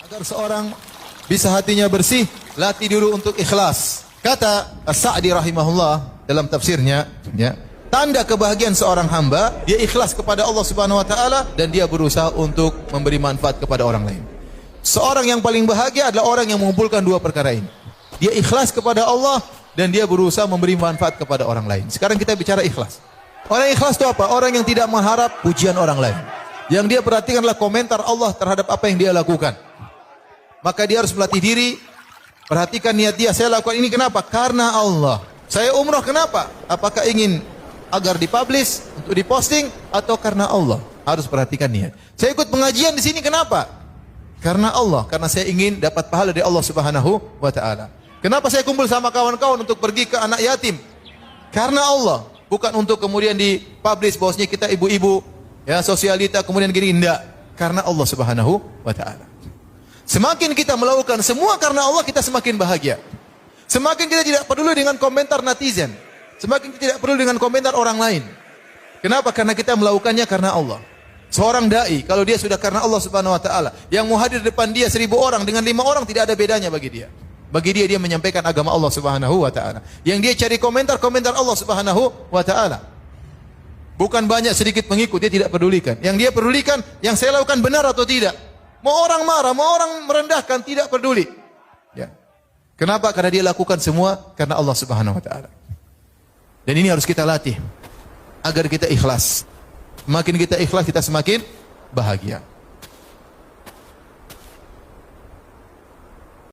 Agar seorang bisa hatinya bersih, latih dulu untuk ikhlas. Kata As-Sa'di rahimahullah dalam tafsirnya, ya, tanda kebahagiaan seorang hamba, dia ikhlas kepada Allah Subhanahu wa taala dan dia berusaha untuk memberi manfaat kepada orang lain. Seorang yang paling bahagia adalah orang yang mengumpulkan dua perkara ini. Dia ikhlas kepada Allah dan dia berusaha memberi manfaat kepada orang lain. Sekarang kita bicara ikhlas. Orang ikhlas itu apa? Orang yang tidak mengharap pujian orang lain. Yang dia perhatikan adalah komentar Allah terhadap apa yang dia lakukan. Maka dia harus melatih diri. Perhatikan niat dia, saya lakukan ini kenapa? Karena Allah. Saya umrah kenapa? Apakah ingin agar dipublish, untuk diposting, atau karena Allah? Harus perhatikan niat. Saya ikut pengajian di sini kenapa? Karena Allah. Karena saya ingin dapat pahala dari Allah Subhanahu wa taala. Kenapa saya kumpul sama kawan-kawan untuk pergi ke anak yatim? Karena Allah. Bukan untuk kemudian dipublish bahwasanya kita ibu-ibu, ya, sosialita, kemudian gini, enggak. Karena Allah Subhanahu wa taala. Semakin kita melakukan semua karena Allah, kita semakin bahagia. Semakin kita tidak peduli dengan komentar netizen. Semakin kita tidak peduli dengan komentar orang lain. Kenapa? Karena kita melakukannya karena Allah. Seorang dai, kalau dia sudah karena Allah Subhanahu wa taala, yang mau hadir depan dia 1000 orang dengan 5 orang tidak ada bedanya bagi dia. Bagi dia, dia menyampaikan agama Allah Subhanahu wa taala. Yang dia cari komentar Allah Subhanahu wa taala. Bukan banyak sedikit pengikut, dia tidak pedulikan. Yang dia pedulikan, yang saya lakukan benar atau tidak. Mau orang marah, mau orang merendahkan, tidak peduli. Ya. Kenapa? Karena dia lakukan semua karena Allah Subhanahu wa taala. Dan ini harus kita latih agar kita ikhlas. Semakin kita ikhlas, kita semakin bahagia.